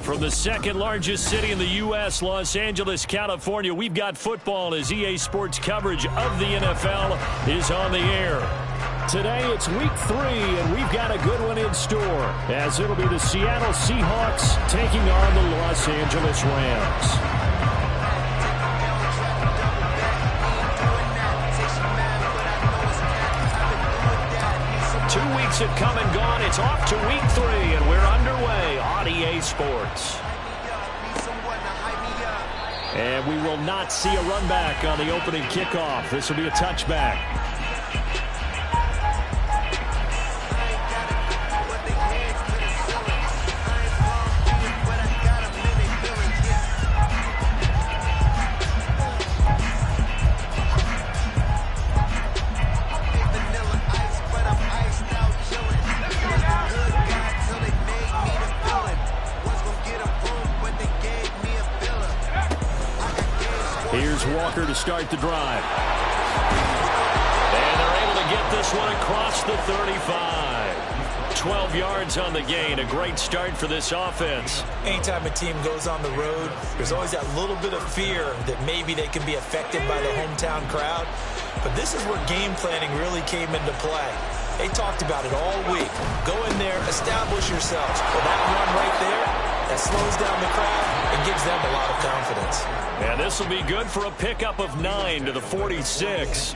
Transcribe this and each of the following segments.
From the second largest city in the U.S., Los Angeles, California, we've got football as EA Sports coverage of the NFL is on the air. Today it's week 3, and we've got a good one in store, as it'll be the Seattle Seahawks taking on the Los Angeles Rams. Have come and gone. It's off to week 3, and we're underway on EA Sports. And we will not see a run back on the opening kickoff. This will be a touchback. Walker to start the drive. And they're able to get this one across the 35. 12 yards on the gain. A great start for this offense. Anytime a team goes on the road, there's always that little bit of fear that maybe they can be affected by the hometown crowd. But this is where game planning really came into play. They talked about it all week. Go in there, establish yourselves. Well, that run right there, that slows down the crowd and gives them a lot of confidence. And this will be good for a pickup of 9 to the 46.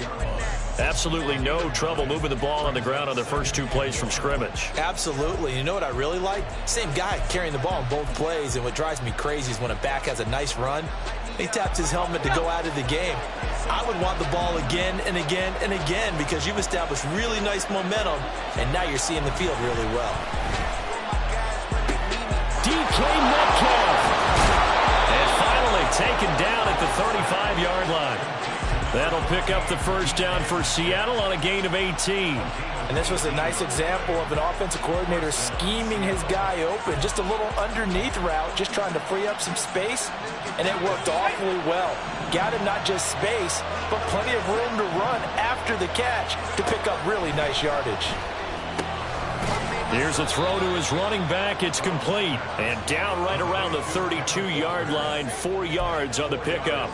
Absolutely no trouble moving the ball on the ground on their first 2 plays from scrimmage. Absolutely. You know what I really like? Same guy carrying the ball in both plays, and what drives me crazy is when a back has a nice run, he taps his helmet to go out of the game. I would want the ball again and again and again because you've established really nice momentum, and now you're seeing the field really well. DK Metcalf. And finally taken down at the 35-yard line. That'll pick up the first down for Seattle on a gain of 18. And this was a nice example of an offensive coordinator scheming his guy open. Just a little underneath route, just trying to free up some space. And it worked awfully well. Got him not just space, but plenty of room to run after the catch to pick up really nice yardage. Here's a throw to his running back. It's complete. And down right around the 32-yard line, 4 yards on the pickup.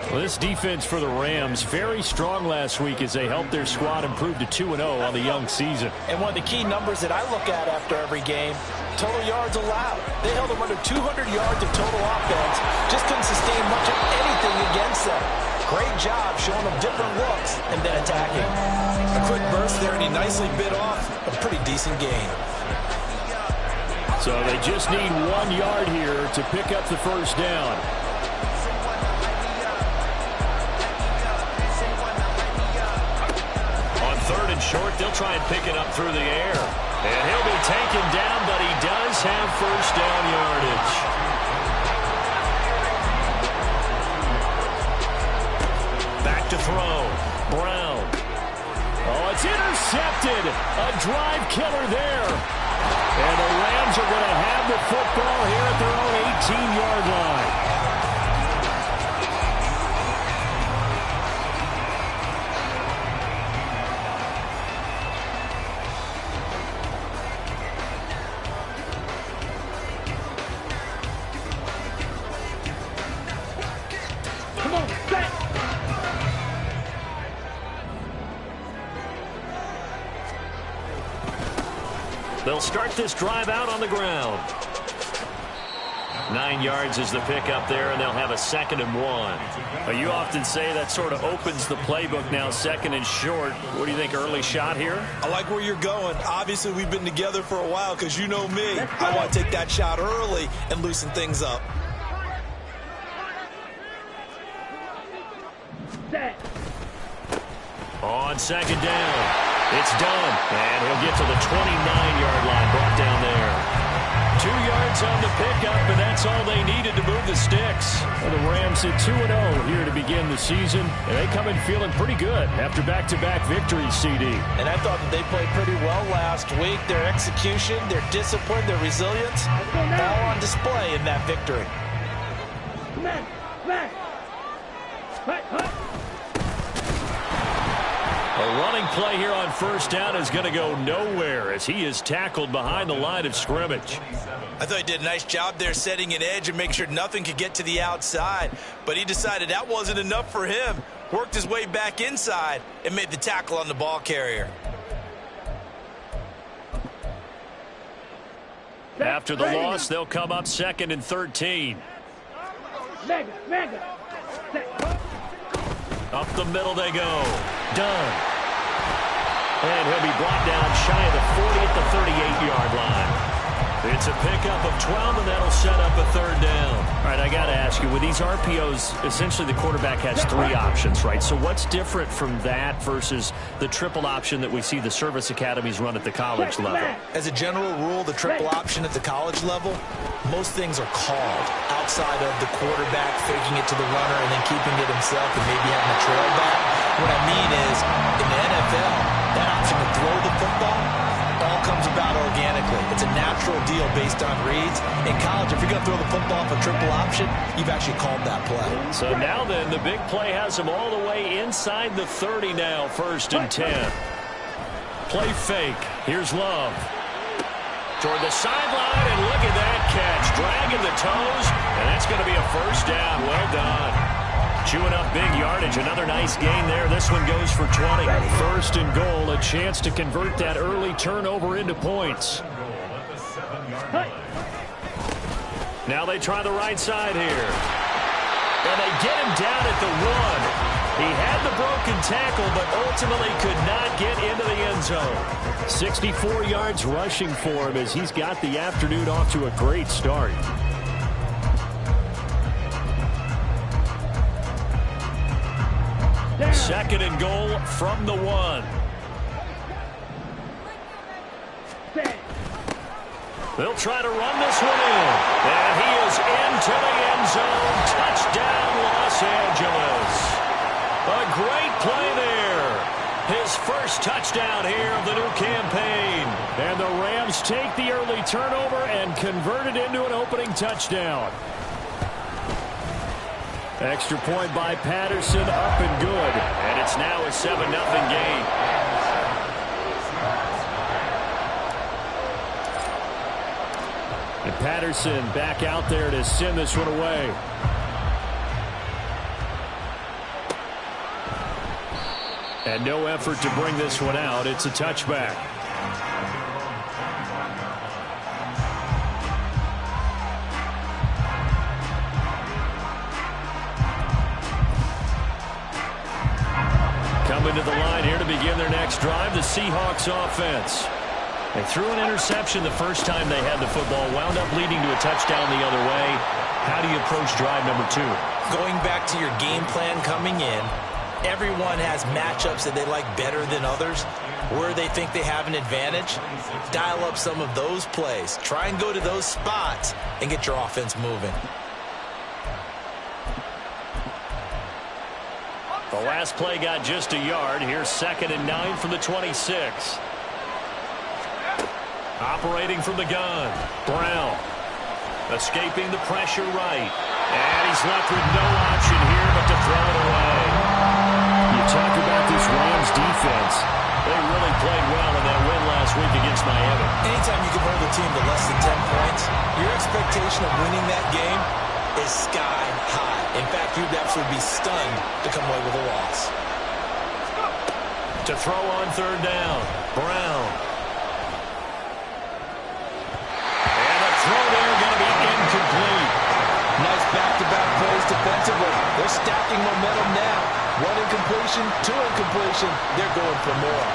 Well, this defense for the Rams, very strong last week as they helped their squad improve to 2-0 on the young season. And one of the key numbers that I look at after every game, total yards allowed. They held them under 200 yards of total offense. Just couldn't sustain much of anything against them. Great job showing them different looks and then attacking. A quick burst there, and he nicely bit off a pretty decent gain. So they just need 1 yard here to pick up the first down. On 3rd and short, they'll try and pick it up through the air. And he'll be taken down, but he does have first down yardage. Back to throw. Brown. Oh, it's intercepted. A drive killer there. And the Rams are going to have the football here at their own 18-yard line. They'll start this drive out on the ground. 9 yards is the pickup there, and they'll have a 2nd and 1. You often say that sort of opens the playbook now, 2nd and short. What do you think, early shot here? I like where you're going. Obviously, we've been together for a while because you know me. I want to take that shot early and loosen things up. On 2nd down. It's done, and he'll get to the 29-yard line, brought down there. 2 yards on the pickup, and that's all they needed to move the sticks. Well, the Rams at 2-0 here to begin the season, and they come in feeling pretty good after back-to-back victories, CD. And I thought that they played pretty well last week. Their execution, their discipline, their resilience, all on display in that victory. A running play here on first down is going to go nowhere as he is tackled behind the line of scrimmage. I thought he did a nice job there setting an edge and making sure nothing could get to the outside. But he decided that wasn't enough for him. Worked his way back inside and made the tackle on the ball carrier. After the loss, they'll come up 2nd and 13. Up the middle they go. Dunn. And he'll be brought down shy of the 40 at the 38-yard line. It's a pickup of 12, and that'll set up a 3rd down. All right, I got to ask you, with these RPOs, essentially the quarterback has 3 options, right? So what's different from that versus the triple option that we see the service academies run at the college level? As a general rule, the triple option at the college level, most things are called outside of the quarterback faking it to the runner and then keeping it himself and maybe having a trail back. What I mean is, in the NFL, that option to throw the football all comes about organically. It's a natural deal based on reads. In college, if you're going to throw the football for triple option, you've actually called that play. So now then, the big play has him all the way inside the 30 now, 1st and 10. Play fake. Here's Love. Toward the sideline, and look at that catch. Dragging the toes, and that's going to be a 1st down. Well done. Chewing up big yardage. Another nice gain there. This one goes for 20. 1st and goal. A chance to convert that early turnover into points. Now they try the right side here. And they get him down at the 1. He had the broken tackle, but ultimately could not get into the end zone. 64 yards rushing for him as he's got the afternoon off to a great start. Second and goal from the 1. They'll try to run this one in. And he is into the end zone. Touchdown, Los Angeles. A great play there. His first touchdown here of the new campaign. And the Rams take the early turnover and convert it into an opening touchdown. Extra point by Patterson, up and good. And it's now a 7-0 game. And Patterson back out there to send this one away. And no effort to bring this one out. It's a touchback. Coming to the line here to begin their next drive, the Seahawks offense. They threw an interception the first time they had the football, wound up leading to a touchdown the other way. How do you approach drive number 2? Going back to your game plan coming in, everyone has matchups that they like better than others. Where they think they have an advantage, dial up some of those plays. Try and go to those spots and get your offense moving. The last play got just a yard. Here's 2nd and 9 from the 26. Operating from the gun, Brown. Escaping the pressure right. And he's left with no option here but to throw it away. You talk about this Rams defense. They really played well in that win last week against Miami. Anytime you can hold a team to less than 10 points, your expectation of winning that game is sky high. In fact, you'd absolutely be stunned to come away with a loss. To throw on 3rd down, Brown. And a throw there going to be incomplete. Nice back-to-back plays defensively. They're stacking momentum now. 1 incompletion, 2 incompletion. They're going for more.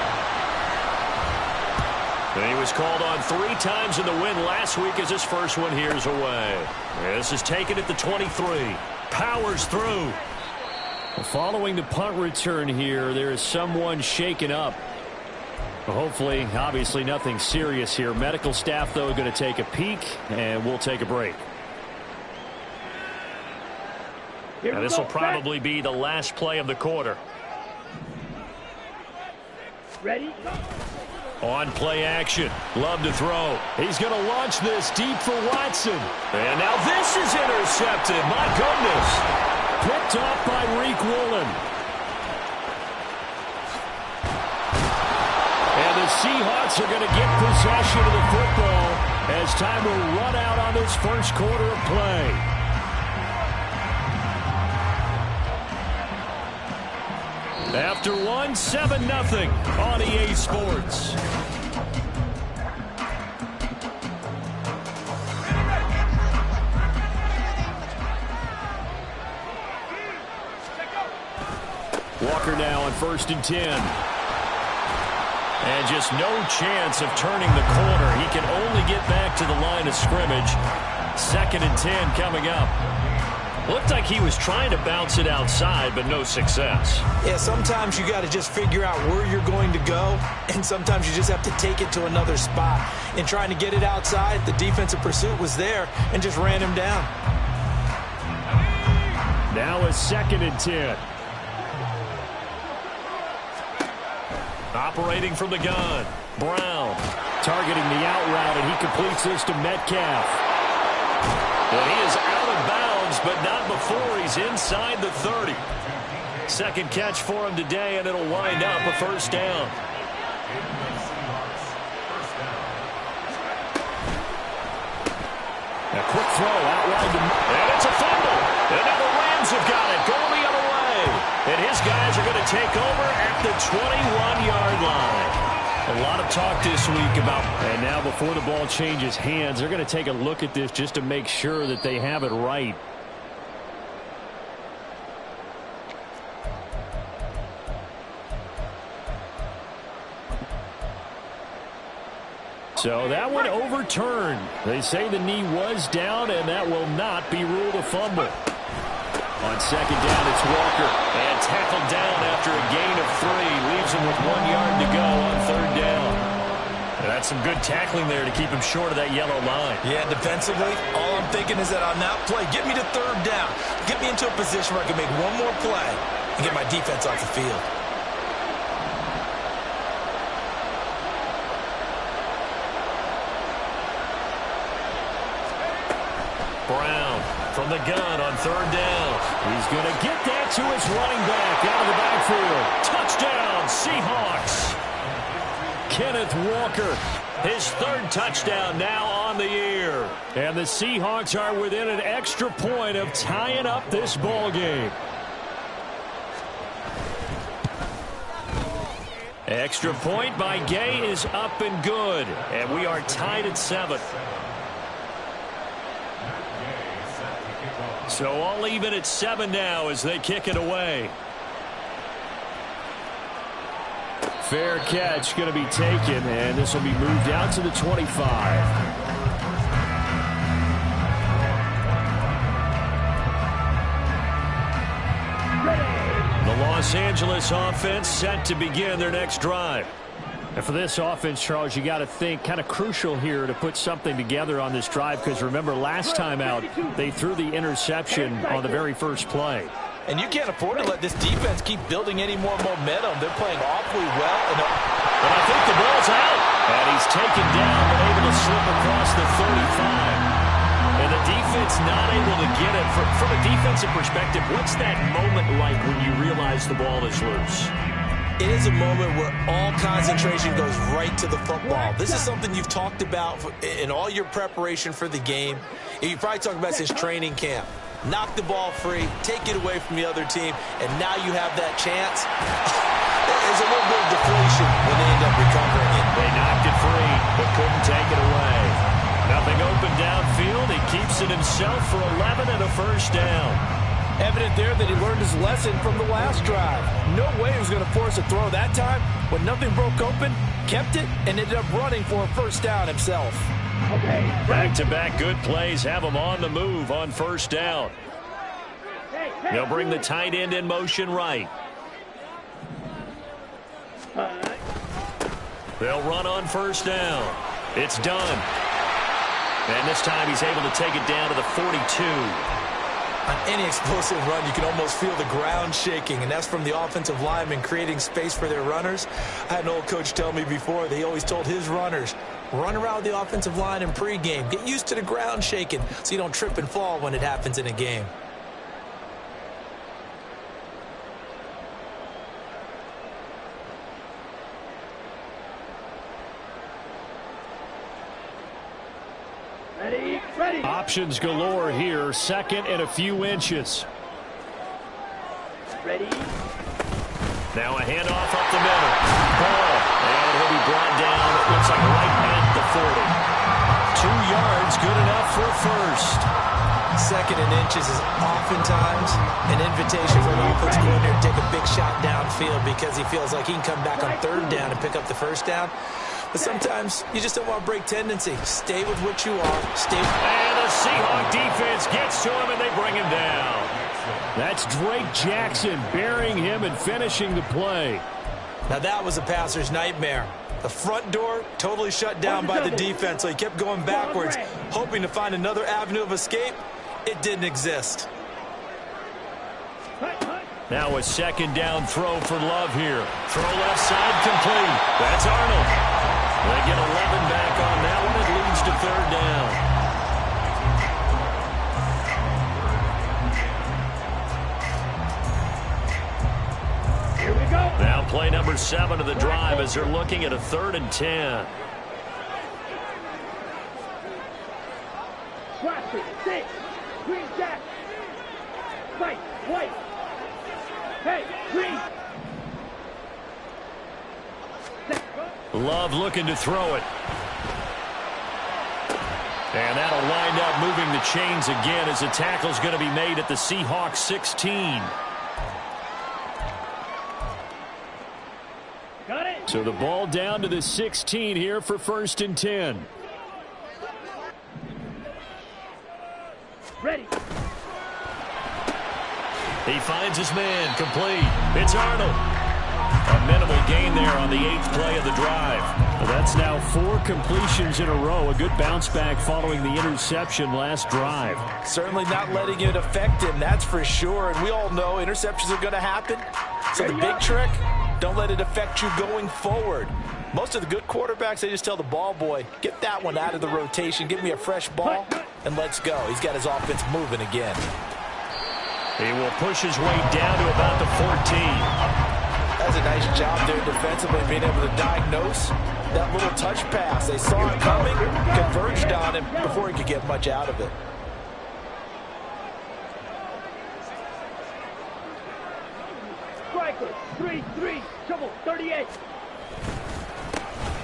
And he was called on 3 times in the win last week as his first one here's away. This is taken at the 23. Powers through. Following the punt return here, there is someone shaken up. Hopefully, obviously nothing serious here. Medical staff, though, going to take a peek, and we'll take a break. Now, this will probably be the last play of the quarter. Ready? On play action. Love to throw. He's going to launch this deep for Watson. And now this is intercepted. My goodness. Picked off by Reek Woolen. Seahawks are going to get possession of the football as time will run out on this first quarter of play. After one, 7-0 on EA Sports. Walker now on 1st and 10. And just no chance of turning the corner. He can only get back to the line of scrimmage. 2nd and 10 coming up. Looked like he was trying to bounce it outside, but no success. Yeah, sometimes you got to just figure out where you're going to go, and sometimes you just have to take it to another spot. In trying to get it outside, the defensive pursuit was there and just ran him down. Now a 2nd and 10. Operating from the gun. Brown targeting the out route, and he completes this to Metcalf. And he is out of bounds, but not before he's inside the 30. Second catch for him today, and it'll wind up a first down. A quick throw out wide, and it's a fumble. And now the Rams have got it, going the other way. And his guys are going to take over at the 21-yard line. A lot of talk this week about, and now before the ball changes hands, they're going to take a look at this just to make sure that they have it right. So that one overturned. They say the knee was down, and that will not be ruled a fumble. On 2nd down, it's Walker. And tackled down after a gain of 3. Leaves him with 1 yard to go on 3rd down. And that's some good tackling there to keep him short of that yellow line. Yeah, defensively, all I'm thinking is that on that play, get me to 3rd down. Get me into a position where I can make one more play and get my defense off the field. Brown from the gun on 3rd down. He's going to get that to his running back out of the backfield. Touchdown, Seahawks. Kenneth Walker, his 3rd touchdown now on the year. And the Seahawks are within an extra point of tying up this ball game. Extra point by Gay is up and good. And we are tied at 7. So all even at 7 now as they kick it away. Fair catch going to be taken, and this will be moved out to the 25. The Los Angeles offense set to begin their next drive. And for this offense, Charles, you got to think kind of crucial here to put something together on this drive, because remember last time out they threw the interception on the very first play. And you can't afford to let this defense keep building any more momentum. They're playing awfully well. And I think the ball's out. And he's taken down but able to slip across the 35. And the defense not able to get it. From a defensive perspective, what's that moment like when you realize the ball is loose? It is a moment where all concentration goes right to the football. This is something you've talked about in all your preparation for the game. You probably talked about since training camp. Knock the ball free, take it away from the other team, and now you have that chance. There's a little bit of deflation when they end up recovering it. They knocked it free, but couldn't take it away. Nothing open downfield. He keeps it himself for 11 and a first down. Evident there that he learned his lesson from the last drive. No way he was going to force a throw that time. When nothing broke open, kept it, and ended up running for a first down himself. Okay. Back-to-back good plays have him on the move on first down. They'll bring the tight end in motion right. They'll run on first down. It's done. And this time he's able to take it down to the 42. On any explosive run, you can almost feel the ground shaking, and that's from the offensive linemen creating space for their runners. I had an old coach tell me before, they always told his runners, run around the offensive line in pregame. Get used to the ground shaking so you don't trip and fall when it happens in a game. Ready. Options galore here. Second and a few inches. Ready. Now a handoff up the middle. Ball. And he'll be brought down. It looks like right at the 40. 2 yards, good enough for a first. Second and inches is oftentimes an invitation for an offense coordinator to take a big shot downfield because he feels like he can come back on third down and pick up the first down. But sometimes you just don't want to break tendency. Stay with what you are. And the Seahawk defense gets to him, and they bring him down. That's Drake Jackson burying him and finishing the play. Now that was a passer's nightmare. The front door totally shut down by the defense, so he kept going backwards, hoping to find another avenue of escape. It didn't exist. Now a second down throw for Love here. Throw left side complete. That's Arnold. They get 11 back on that one. It leads to third down. Now play number 7 of the drive as they're looking at a 3rd and 10. Six. Green jack. Fight. White. Hey, green. Love looking to throw it. And that'll wind up moving the chains again as the tackle's going to be made at the Seahawks 16. Got it. So the ball down to the 16 here for 1st and 10. Ready. He finds his man, complete. It's Arnold. A minimal gain there on the 8th play of the drive. Well, that's now 4 completions in a row. A good bounce back following the interception last drive. Certainly not letting it affect him, that's for sure. And we all know interceptions are going to happen. So the big trick, don't let it affect you going forward. Most of the good quarterbacks, they just tell the ball boy, get that one out of the rotation, give me a fresh ball, and let's go. He's got his offense moving again. He will push his way down to about the 14. That's a nice job there defensively, being able to diagnose that little touch pass. They saw it coming, converged on him before he could get much out of it. Striker, 3-3, trouble, 38.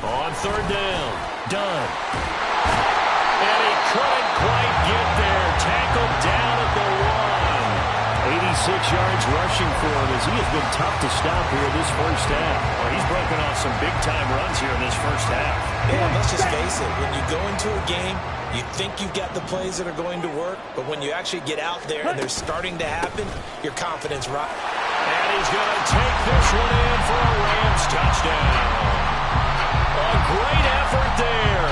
On 3rd down, done. And he couldn't quite get there. Tackled down at the 1. 86 yards rushing for him as he has been tough to stop here this first half. Well, he's broken off some big-time runs here in this first half. Yeah, let's just face it. When you go into a game, you think you've got the plays that are going to work, but when you actually get out there and they're starting to happen, your confidence rises. And he's going to take this one in for a Rams touchdown. A great effort there.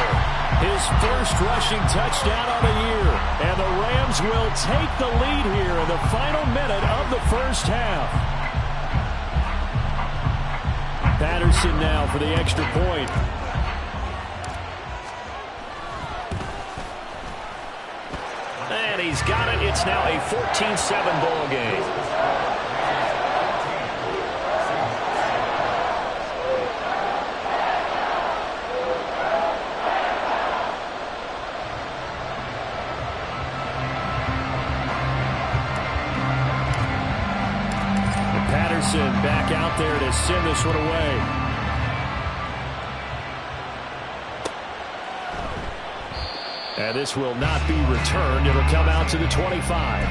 His first rushing touchdown on the year. And the Rams will take the lead here in the final minute of the first half. Patterson now for the extra point. And he's got it. It's now a 14-7 ball game. Back out there to send this one away. And this will not be returned. It'll come out to the 25.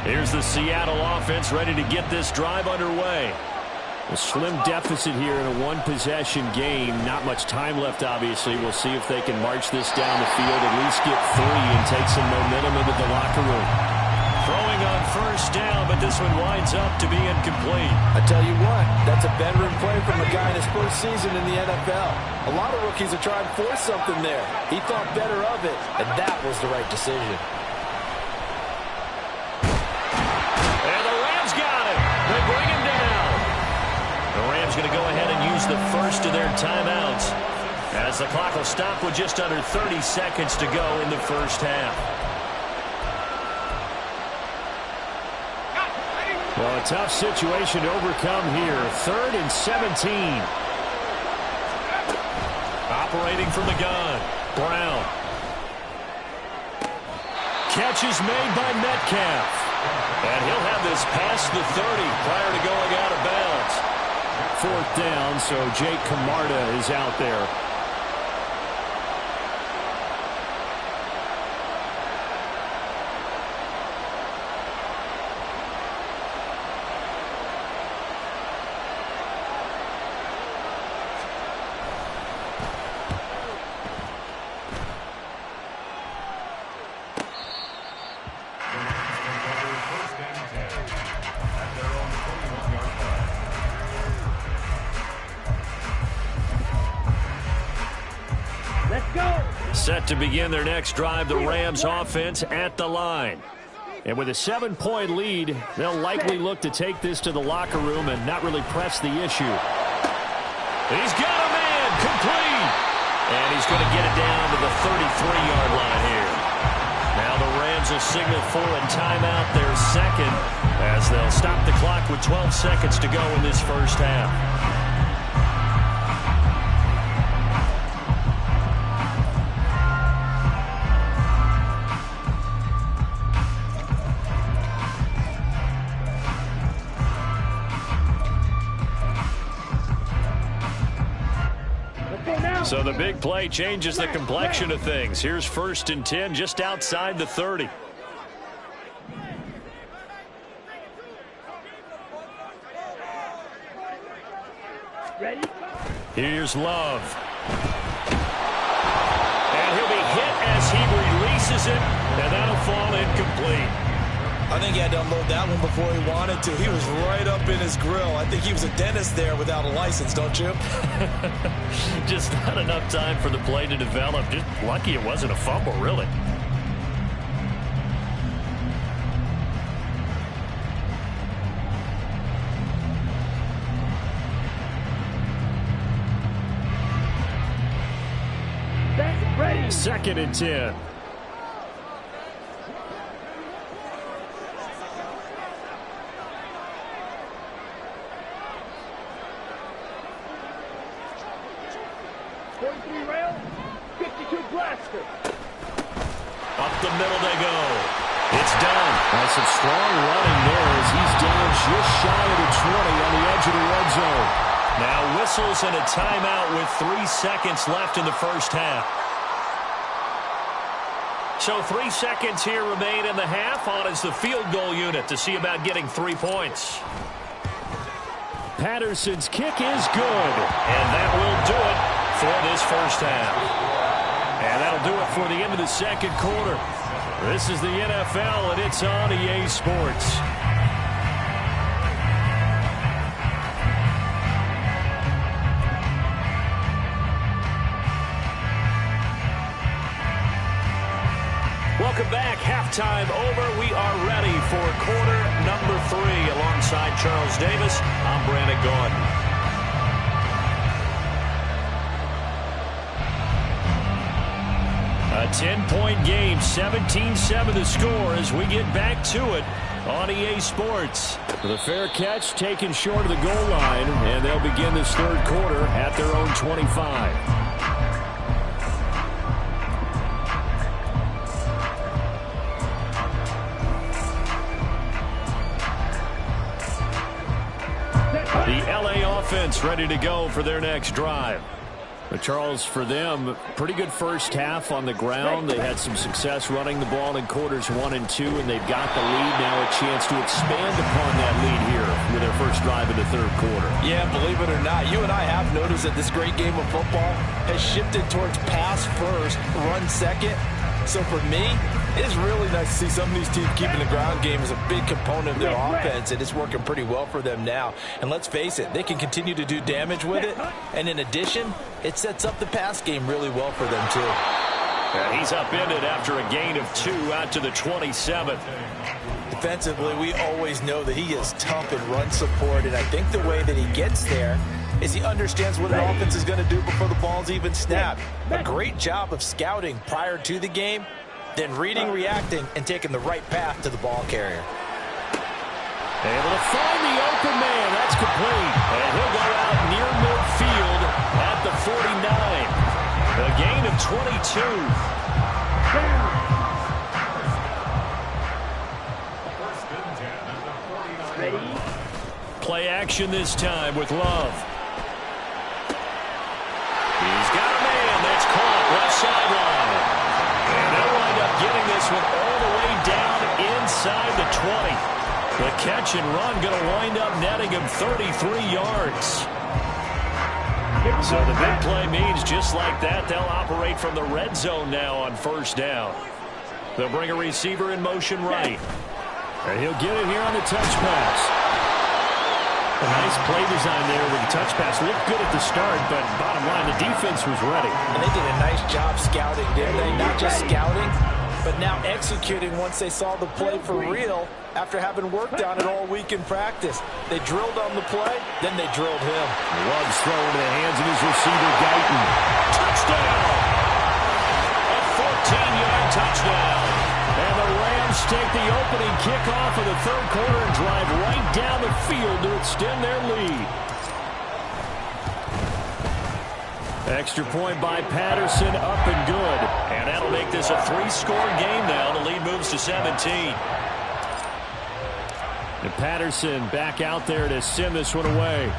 Here's the Seattle offense ready to get this drive underway. A slim deficit here in a one-possession game. Not much time left, obviously. We'll see if they can march this down the field, at least get 3 and take some momentum into the locker room. Throwing on 1st down, but this one winds up to be incomplete. I tell you what, that's a veteran play from a guy in his first season in the NFL. A lot of rookies are trying to force something there. He thought better of it, and that was the right decision. And the Rams got it. They bring him down. The Rams going to go ahead and use the first of their timeouts as the clock will stop with just under 30 seconds to go in the first half. Well, a tough situation to overcome here. 3rd and 17. Operating from the gun. Brown. Catch is made by Metcalf. And he'll have this past the 30 prior to going out of bounds. 4th down, so Jake Camarda is out there. Set to begin their next drive, the Rams offense at the line. And with a 7-point lead, they'll likely look to take this to the locker room and not really press the issue. He's got a man, complete. And he's going to get it down to the 33-yard line here. Now the Rams will signal for a timeout, their second, as they'll stop the clock with 12 seconds to go in this first half. So the big play changes the complexion of things. Here's 1st and 10 just outside the 30. Ready? Here's Love. And he'll be hit as he releases it, and that'll fall incomplete. I think he had to unload that one before he wanted to. He was right up in his grill. I think he was a dentist there without a license, don't you? Just not enough time for the play to develop. Just lucky it wasn't a fumble, really. Ready. 2nd and 10. Rail, 52 blaster. Up the middle they go. It's done. That's some strong running there as he's down just shy of the 20 on the edge of the red zone. Now whistles and a timeout with 3 seconds left in the first half. So 3 seconds here remain in the half. On is the field goal unit to see about getting 3 points. Patterson's kick is good. And that will do it for this first half. And that'll do it for the end of the second quarter. This is the NFL, and it's on EA Sports. Welcome back. Halftime over. We are ready for quarter number 3. Alongside Charles Davis, I'm Brandon Gaudin. A 10-point game, 17-7 the score as we get back to it on EA Sports. The fair catch taken short of the goal line, and they'll begin this third quarter at their own 25. The LA offense ready to go for their next drive. But Charles, for them, pretty good first half on the ground. They had some success running the ball in quarters 1 and 2, and they've got the lead now, a chance to expand upon that lead here with their first drive in the third quarter. Yeah, believe it or not, you and I have noticed that this great game of football has shifted towards pass first, run second. So for me, it's really nice to see some of these teams keeping the ground game as a big component of their offense, and it's working pretty well for them now. And let's face it, they can continue to do damage with it. And in addition, it sets up the pass game really well for them, too. And he's upended after a gain of 2 out to the 27. Defensively, we always know that he is tough in run support, and I think the way that he gets there is he understands what an offense is going to do before the ball's even snapped. A great job of scouting prior to the game, then reading, reacting, and taking the right path to the ball carrier. Able to find the open man. That's complete. And he'll go out near midfield at the 49. A gain of 22. Ready? Play action this time with Love. He's got a man. That's caught left sideline. And they'll wind up getting this one all the way down inside the 20. The catch and run going to wind up netting him 33 yards. So the big play means just like that, they'll operate from the red zone now on first down. They'll bring a receiver in motion right. And he'll get it here on the touch pass. A nice play design there with the touch pass. Looked good at the start, but bottom line, the defense was ready. And they did a nice job scouting, didn't they? Not just scouting, but now executing once they saw the play for real after having worked on it all week in practice. They drilled on the play, then they drilled him. Love's throw into the hands of his receiver, Guyton. Touchdown! A 14-yard touchdown. And the Rams take the opening kickoff of the third quarter and drive right down the field to extend their lead. Extra point by Patterson, up and good. And that'll make this a 3-score game now. The lead moves to 17. And Patterson back out there to send this one away.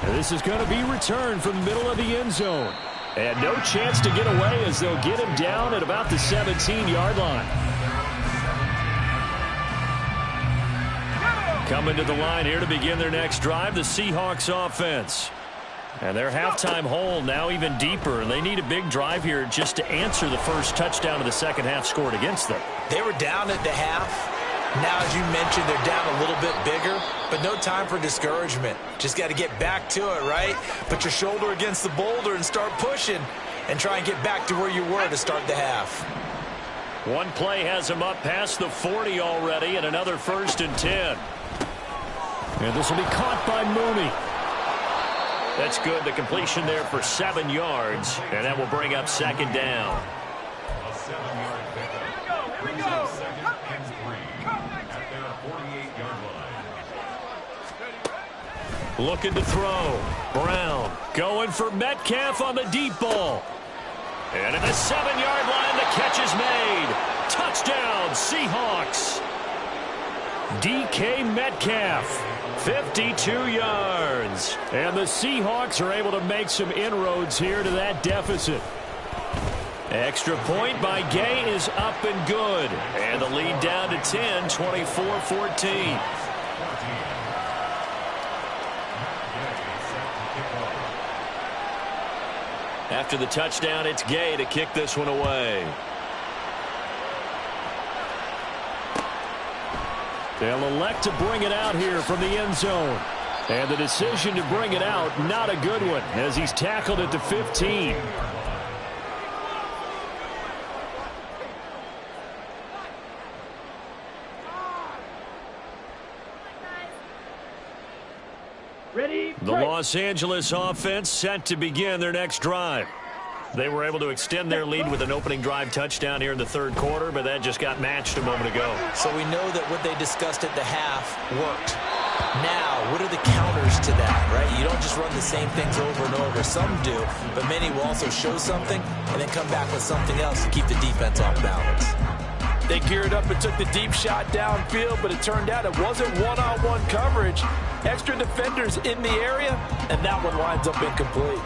And this is going to be returned from the middle of the end zone. And no chance to get away as they'll get him down at about the 17-yard line. Coming to the line here to begin their next drive, the Seahawks offense. And their halftime hole now even deeper. And they need a big drive here just to answer the first touchdown of the second half scored against them. They were down at the half. Now, as you mentioned, they're down a little bit bigger, but no time for discouragement. Just got to get back to it, right? Put your shoulder against the boulder and start pushing and try and get back to where you were to start the half. One play has him up past the 40 already, and another 1st and 10. And this will be caught by Mooney. That's good. The completion there for 7 yards, and that will bring up second down. A 7-yard pickup. Brings up 2nd and 3 at their 48-yard line. Looking to throw. Brown going for Metcalf on the deep ball. And at the 7-yard line, the catch is made. Touchdown, Seahawks. DK Metcalf, 52 yards. And the Seahawks are able to make some inroads here to that deficit. Extra point by Gay is up and good. And the lead down to 10, 24-14. After the touchdown, it's Gay to kick this one away. They'll elect to bring it out here from the end zone. And the decision to bring it out, not a good one, as he's tackled at the 15. Ready? The Los Angeles offense set to begin their next drive. They were able to extend their lead with an opening drive touchdown here in the third quarter, but that just got matched a moment ago. So we know that what they discussed at the half worked. Now, what are the counters to that, right? You don't just run the same things over and over. Some do, but many will also show something and then come back with something else to keep the defense off balance. They geared up and took the deep shot downfield, but it turned out it wasn't one-on-one coverage. Extra defenders in the area, and that one winds up incomplete.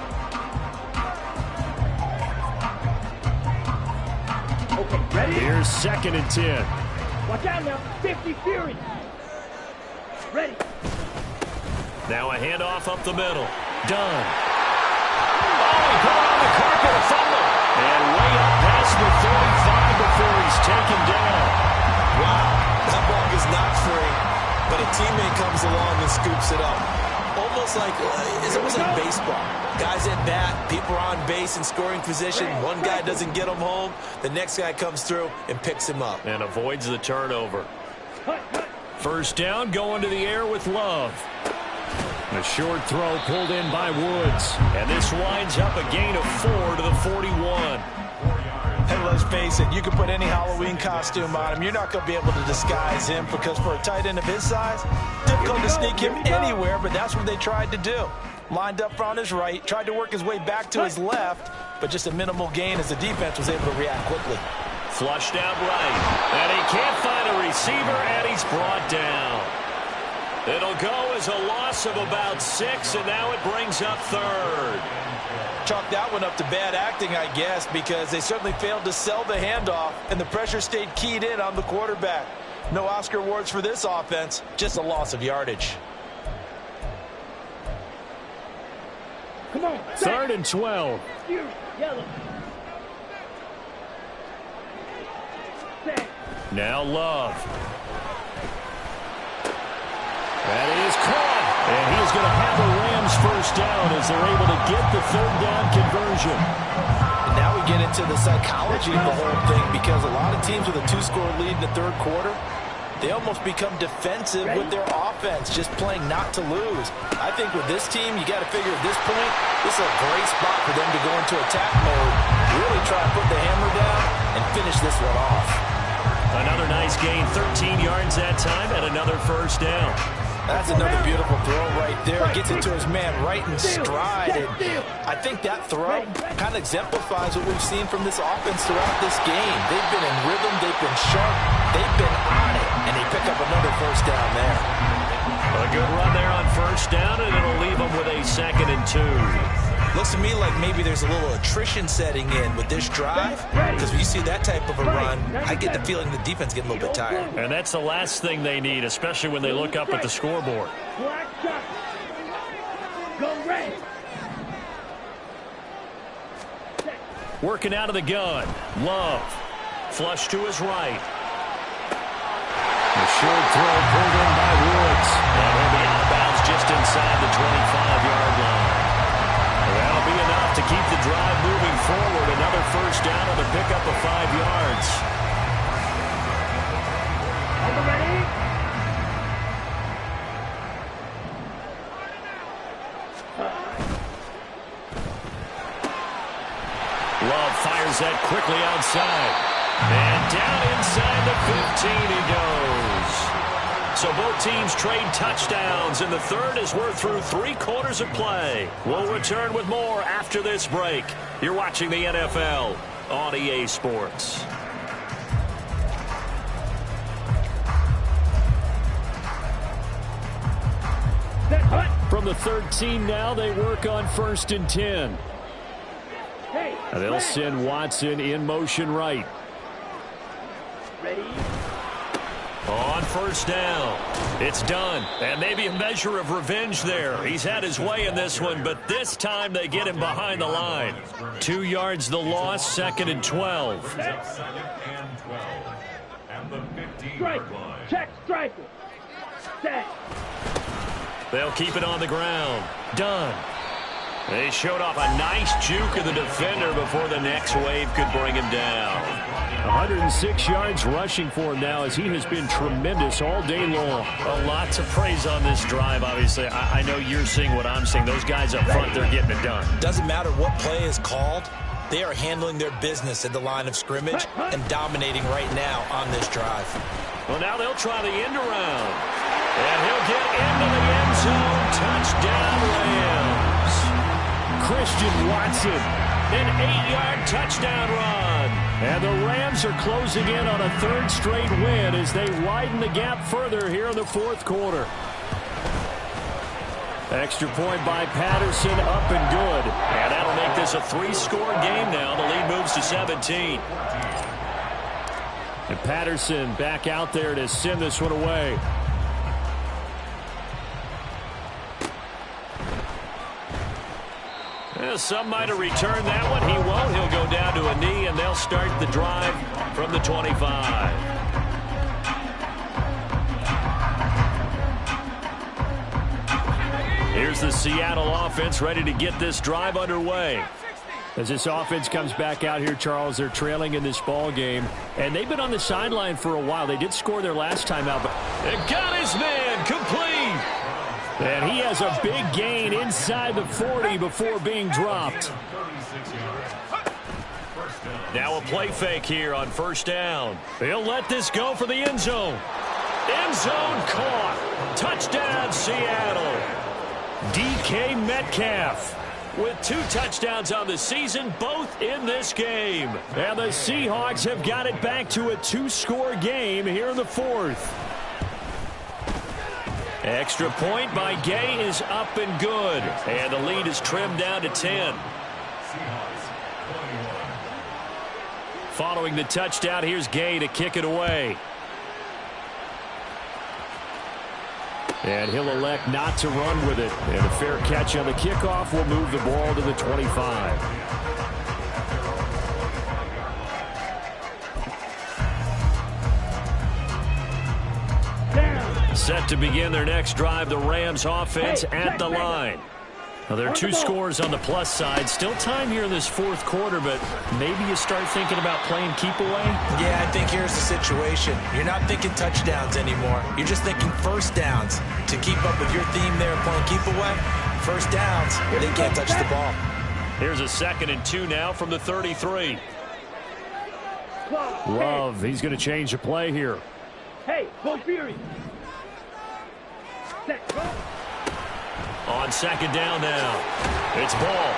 Okay, ready? Here's 2nd and 10. Watch out now. 50 Fury. Ready. Now a handoff up the middle. Dunn. Oh, he put it on the carpet, a fumble. And way up past the 35 before he's taken down. Wow, that ball is not free, but a teammate comes along and scoops it up. Almost like, it's almost like baseball. Guys at bat, people are on base in scoring position. One guy doesn't get him home. The next guy comes through and picks him up. And avoids the turnover. First down, going to the air with Love. A short throw pulled in by Woods. And this winds up a gain of 4 to the 41. And let's face it, you can put any Halloween costume on him. You're not going to be able to disguise him because for a tight end of his size, difficult to sneak him anywhere, but that's what they tried to do. Lined up on his right, tried to work his way back to his left, but just a minimal gain as the defense was able to react quickly. Flushed out right, and he can't find a receiver, and he's brought down. It'll go as a loss of about 6, and now it brings up third. Chalk that one up to bad acting, I guess, because they certainly failed to sell the handoff, and the pressure stayed keyed in on the quarterback. No Oscar awards for this offense, just a loss of yardage. Come on. 3rd and 12. Yellow. Set. Now Love. That is caught. And he's going to have the Rams first down as they're able to get the 3rd down conversion. And now we get into the psychology of the whole thing because a lot of teams with a 2-score lead in the 3rd quarter, they almost become defensive with their offense, just playing not to lose. I think with this team, you got to figure at this point, this is a great spot for them to go into attack mode, really try to put the hammer down and finish this one off. Another nice gain, 13 yards that time, and another first down. That's another beautiful throw right there. Gets it to his man right in stride. And I think that throw kind of exemplifies what we've seen from this offense throughout this game. They've been in rhythm. They've been sharp. They've been on it. And they pick up another first down there. A good run there on first down, and it'll leave them with a 2nd and 2. Looks to me like maybe there's a little attrition setting in with this drive. Because when you see that type of a run, I get the feeling the defense getting a little bit tired. And that's the last thing they need, especially when they look up at the scoreboard. Black shot. Go red. Working out of the gun. Love. Flush to his right. The short throw pulled in by Woods. And he'll be out of bounds just inside the 25-yard line. That'll be enough to keep the drive moving forward. Another first down on the pickup of 5 yards. Are you ready? Love fires that quickly outside. And down inside the 15 he goes. So both teams trade touchdowns, and the 3rd as we're through 3 quarters of play. We'll return with more after this break. You're watching the NFL on EA Sports. From the 13 now, they work on 1st and 10. Hey, They'll send Watson in motion right. ready? On first down, it's done. And maybe a measure of revenge there. He's had his way in this one, but this time they get him behind the line. 2 yards the loss, 2nd and 12. 2nd and 12. And the 15-yard line. Check striker. Set. They'll keep it on the ground. Done. They showed off a nice juke of the defender before the next wave could bring him down. 106 yards rushing for him now as he has been tremendous all day long. A lot to praise on this drive, obviously. I know you're seeing what I'm seeing. Those guys up front, they're getting it done. Doesn't matter what play is called. They are handling their business at the line of scrimmage and dominating right now on this drive. Well, now they'll try the end around. And he'll get into the end zone. Touchdown, Rams. Christian Watson, an 8-yard touchdown run. And the Rams are closing in on a 3rd straight win as they widen the gap further here in the 4th quarter. Extra point by Patterson, up and good. And that'll make this a 3-score game now. The lead moves to 17. And Patterson back out there to send this one away. Well, some might have returned that one. He won't. He'll go down to a knee, and they'll start the drive from the 25. Here's the Seattle offense ready to get this drive underway. As this offense comes back out here, Charles, they're trailing in this ball game, and they've been on the sideline for a while. They did score their last time out, but it got his man complete. And he has a big gain inside the 40 before being dropped. 36 yards. First down. Now a play fake here on first down. He'll let this go for the end zone. End zone caught. Touchdown, Seattle. DK Metcalf with 2 touchdowns on the season, both in this game. And the Seahawks have got it back to a 2-score game here in the 4th. Extra point by Gay is up and good. And the lead is trimmed down to 10. Following the touchdown, here's Gay to kick it away. And he'll elect not to run with it. And a fair catch on the kickoff will move the ball to the 25. Set to begin their next drive, the Rams offense at the line. Now, there are 2 scores on the plus side. Still time here in this 4th quarter, but maybe you start thinking about playing keep away? Yeah, I think here's the situation. You're not thinking touchdowns anymore. You're just thinking first downs. To keep up with your theme there, playing keep away, first downs, they can't touch the ball. Here's a 2nd and 2 now from the 33. Love, he's going to change the play here. Hey, go Fury. Set, go. On 2nd down now, it's Ball.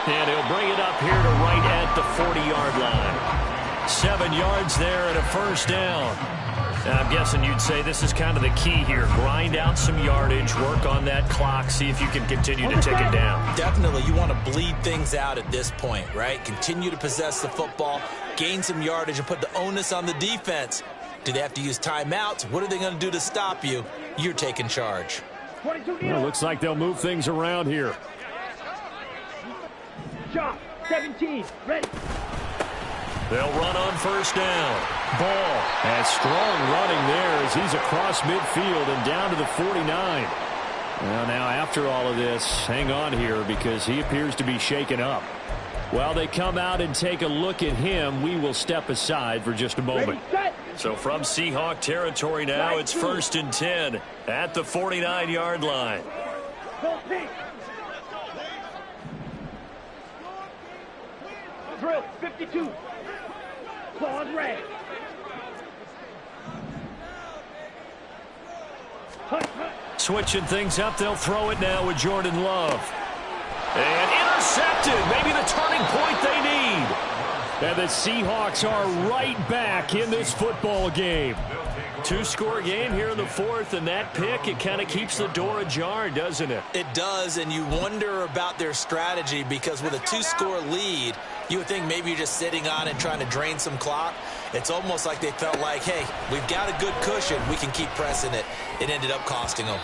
And he'll bring it up here to right at the 40-yard line. 7 yards there and a first down. Now, I'm guessing you'd say this is kind of the key here. Grind out some yardage, work on that clock, see if you can continue to take it down. Definitely, you want to bleed things out at this point, right? Continue to possess the football, gain some yardage, and put the onus on the defense. Do they have to use timeouts? What are they going to do to stop you? You're taking charge. Well, looks like they'll move things around here. Shot, 17, ready. They'll run on first down. Ball has strong running there as he's across midfield and down to the 49. Well, now after all of this, hang on here because he appears to be shaken up. While they come out and take a look at him, we will step aside for just a moment. So from Seahawk territory now, it's 1st and 10 at the 49-yard line. Drill, 52. Claws red. Switching things up, they'll throw it now with Jordan Love. And intercepted, maybe the turning point they need. And the Seahawks are right back in this football game. 2-score game here in the 4th, and that pick, it kind of keeps the door ajar, doesn't it? It does, and you wonder about their strategy because with a 2-score lead, you would think maybe you're just sitting on it trying to drain some clock. It's almost like they felt like, hey, we've got a good cushion. We can keep pressing it. It ended up costing them.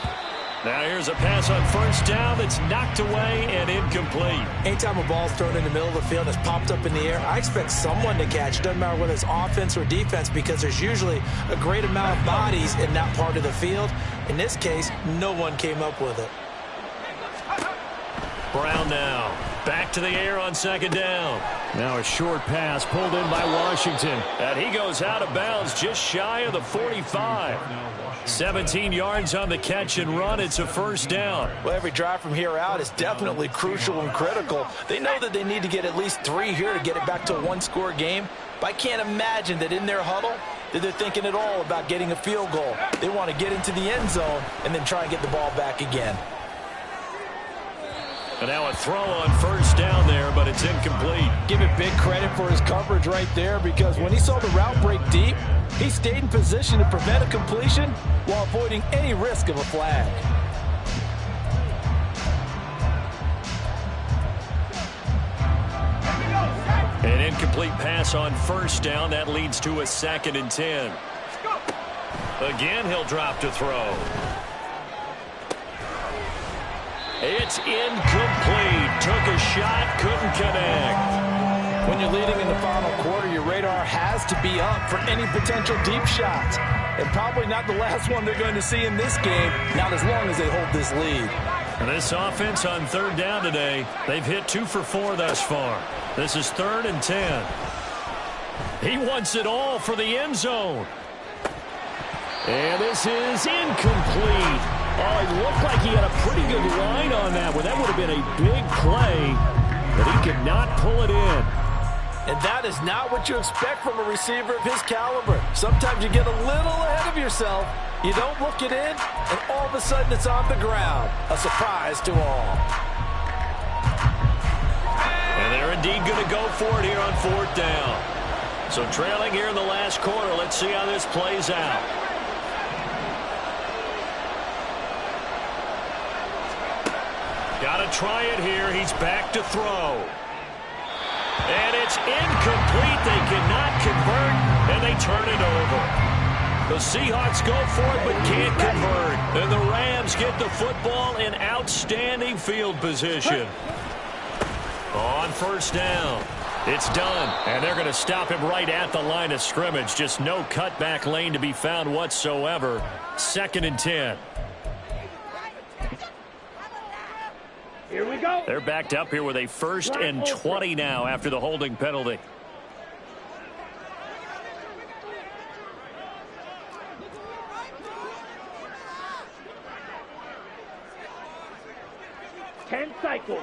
Now here's a pass on first down that's knocked away and incomplete. Anytime a ball's thrown in the middle of the field and it's popped up in the air, I expect someone to catch. It doesn't matter whether it's offense or defense because there's usually a great amount of bodies in that part of the field. In this case, no one came up with it. Brown now. Back to the air on 2nd down. Now a short pass pulled in by Washington. And he goes out of bounds just shy of the 45. 17 yards on the catch and run. It's a first down. Well, every drive from here out is definitely crucial and critical. They know that they need to get at least 3 here to get it back to a 1-score game. But I can't imagine that in their huddle that they're thinking at all about getting a field goal. They want to get into the end zone and then try and get the ball back again. And now a throw on first down there, but it's incomplete. Give it big credit for his coverage right there because when he saw the route break deep, he stayed in position to prevent a completion while avoiding any risk of a flag. An incomplete pass on first down. That leads to a 2nd and 10. Again, he'll drop to throw. It's incomplete. Took a shot, couldn't connect. When you're leading in the final quarter, your radar has to be up for any potential deep shots. And probably not the last one they're going to see in this game, not as long as they hold this lead. And this offense on 3rd down today, they've hit 2 for 4 thus far. This is 3rd and 10. He wants it all for the end zone. And this is incomplete. Oh, it looked like he had a pretty good line on that one. That would have been a big play, but he could not pull it in. And that is not what you expect from a receiver of his caliber. Sometimes you get a little ahead of yourself. You don't look it in, and all of a sudden it's on the ground. A surprise to all. And they're indeed going to go for it here on 4th down. So trailing here in the last quarter. Let's see how this plays out. Got to try it here. He's back to throw. And it's incomplete. They cannot convert, and they turn it over. The Seahawks go for it but can't convert. And the Rams get the football in outstanding field position. On 1st down. It's done, and they're going to stop him right at the line of scrimmage. Just no cutback lane to be found whatsoever. 2nd and 10. Here we go. They're backed up here with a 1st and 20 now after the holding penalty. Ten cycles.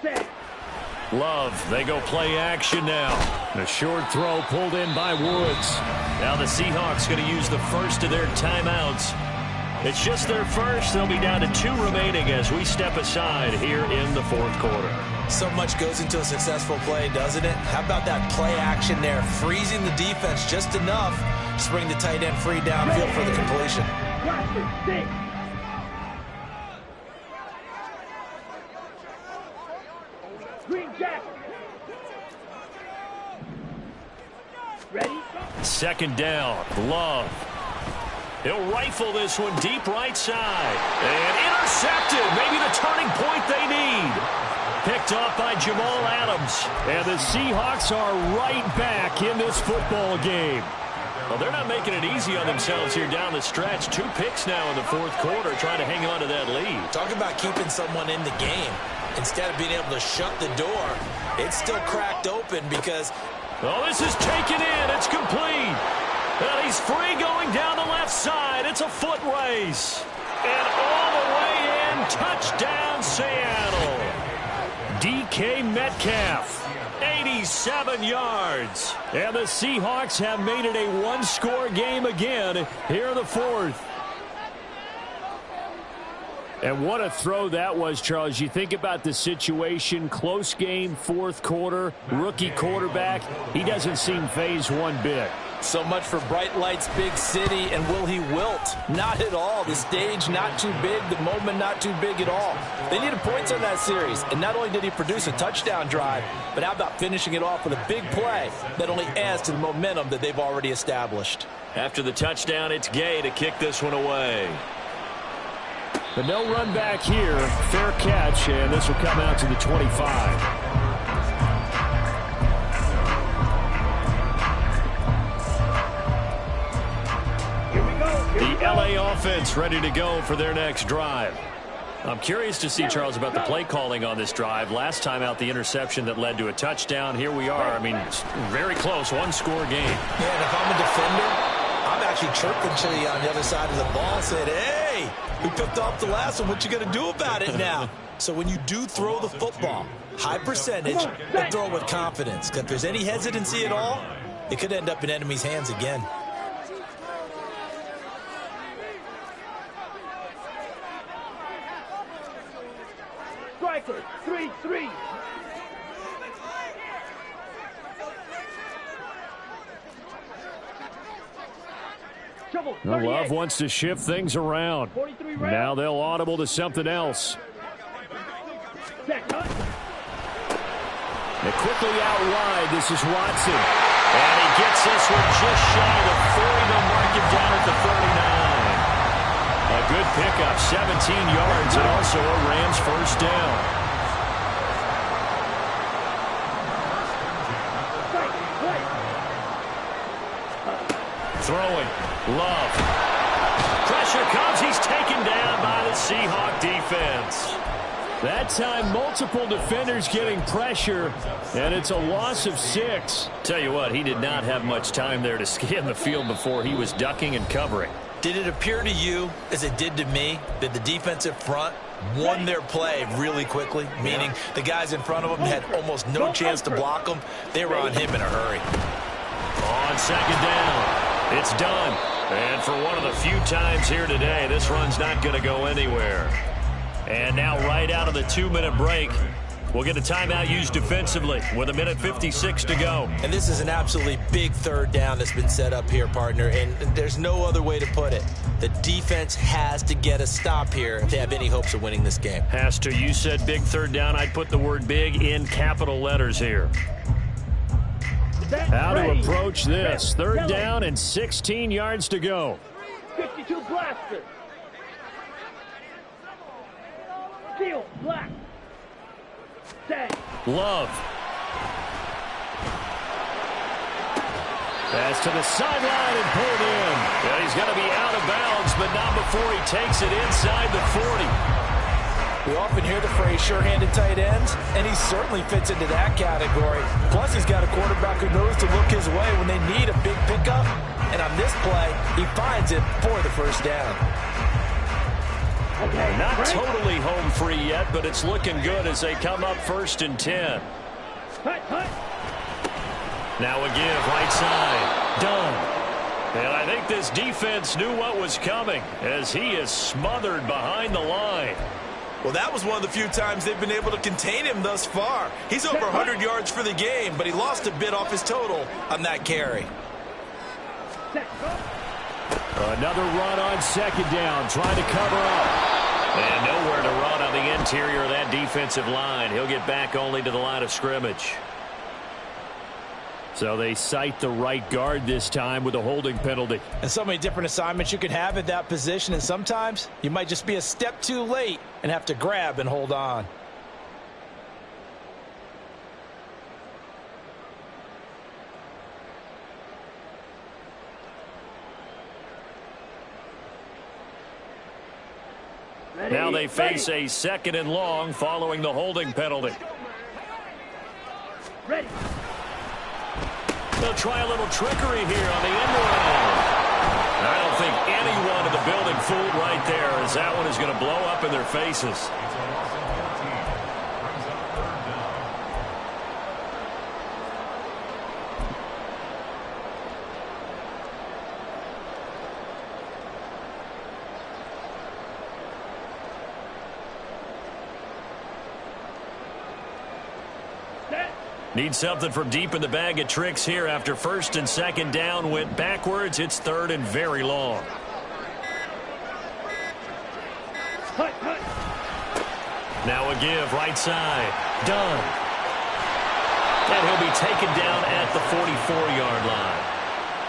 Set. Love, they go play action now. The short throw pulled in by Woods. Now the Seahawks going to use the first of their timeouts. It's just their first. They'll be down to 2 remaining as we step aside here in the 4th quarter. So much goes into a successful play, doesn't it? How about that play action there? Freezing the defense just enough to bring the tight end free downfield for the completion. Green jacket. Ready? 2nd down. Love. He'll rifle this one deep right side. And intercepted. Maybe the turning point they need. Picked off by Jamal Adams. And the Seahawks are right back in this football game. Well, they're not making it easy on themselves here down the stretch. 2 picks now in the 4th quarter trying to hang on to that lead. Talk about keeping someone in the game. Instead of being able to shut the door, it's still cracked open because... Oh, this is taken in. It's complete. And he's free going down the left side. It's a foot race. And all the way in, touchdown Seattle. DK Metcalf, 87 yards. And the Seahawks have made it a 1-score game again here in the 4th. And what a throw that was, Charles. You think about the situation, close game, 4th quarter, rookie quarterback. He doesn't seem phased one bit. So much for bright lights, big city, and will he wilt? Not at all. The stage not too big, the moment not too big at all. They needed points on that series, and not only did he produce a touchdown drive, but how about finishing it off with a big play that only adds to the momentum that they've already established. After the touchdown, it's Gay to kick this one away. But no run back here. Fair catch, and this will come out to the 25. The LA offense ready to go for their next drive. I'm curious to see, Charles, about the play calling on this drive. Last time out, the interception that led to a touchdown. Here we are. I mean, it's very close, 1-score game. Yeah, and if I'm a defender, I'm actually chirping to you on the other side of the ball, saying, hey, we picked off the last one. What you going to do about it now? So when you do throw the football, high percentage, but throw it with confidence. Because if there's any hesitancy at all, it could end up in enemy's hands again. Striker, 3-3. Love wants to shift things around. Now they'll audible to something else. Set, And quickly out wide, this is Watson. And he gets this one just shy of the 40. They'll mark him down at the 39. A good pickup, 17 yards, and also a Rams first down. Throwing, Love. Pressure comes, he's taken down by the Seahawk defense. That time, multiple defenders getting pressure, and it's a loss of 6. Tell you what, he did not have much time there to scan the field before he was ducking and covering. Did it appear to you, as it did to me, that the defensive front won their play really quickly, meaning the guys in front of them had almost no chance to block them. They were on him in a hurry. On second down, it's done. And for one of the few times here today, this run's not going to go anywhere. And now right out of the 2-minute break, we'll get a timeout used defensively with 1:56 to go. And this is an absolutely big third down that's been set up here, partner, and there's no other way to put it. The defense has to get a stop here if they have any hopes of winning this game. Has to. You said big third down. I'd put the word big in capital letters here. How to approach this. Third down and 16 yards to go. 52 blaster. Steel, black. Set. Love. Pass to the sideline and pulled in. Yeah, he's going to be out of bounds, but not before he takes it inside the 40. We often hear the phrase sure-handed tight ends, and he certainly fits into that category. Plus, he's got a quarterback who knows to look his way when they need a big pickup. And on this play, he finds it for the first down. Okay, Not totally home free yet, but it's looking good as they come up 1st and 10. Now a give, right side. Done. And I think this defense knew what was coming as he is smothered behind the line. Well, that was one of the few times they've been able to contain him thus far. He's over 100 yards for the game, but he lost a bit off his total on that carry. Another run on second down, trying to cover up. And nowhere to run on the interior of that defensive line. He'll get back only to the line of scrimmage. So they cite the right guard this time with a holding penalty. And so many different assignments you can have at that position, and sometimes you might just be a step too late and have to grab and hold on. Now they face a 2nd and long following the holding penalty. Ready. They'll try a little trickery here on the end around. I don't think anyone in the building fooled right there, as that one is going to blow up in their faces. Need something from deep in the bag of tricks here after 1st and 2nd down went backwards. It's 3rd and very long. Now a give, right side. Done. And he'll be taken down at the 44-yard line.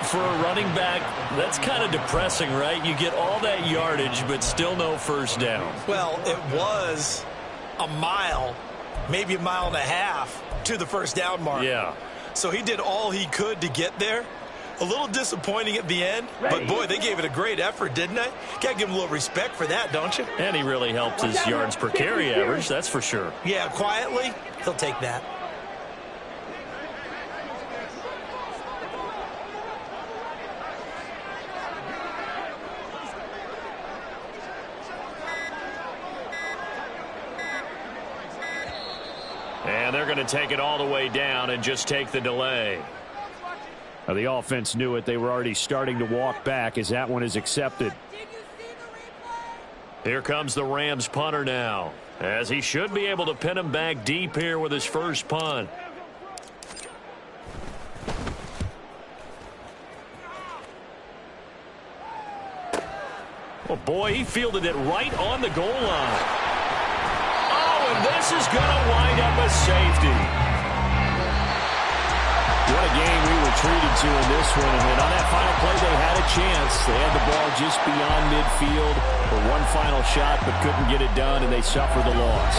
For a running back, that's kind of depressing, right? You get all that yardage, but still no first down. Well, it was a mile, maybe a mile and a half to the first down mark. Yeah. So he did all he could to get there. A little disappointing at the end, but boy, they gave it a great effort, didn't they? Got to give him a little respect for that, don't you? And he really helped his yards per carry average, that's for sure. Yeah, quietly, he'll take that. And they're going to take it all the way down and just take the delay. Now, the offense knew it. They were already starting to walk back as that one is accepted. Here comes the Rams punter now, as he should be able to pin him back deep here with his first punt. Oh, boy, he fielded it right on the goal line. And this is going to wind up a safety. What a game we were treated to in this one. And on that final play, they had a chance. They had the ball just beyond midfield for one final shot, but couldn't get it done, and they suffered the loss.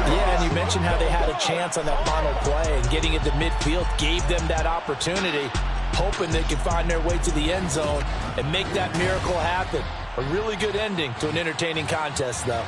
Yeah, and you mentioned how they had a chance on that final play, and getting it to midfield gave them that opportunity, hoping they could find their way to the end zone and make that miracle happen. A really good ending to an entertaining contest, though.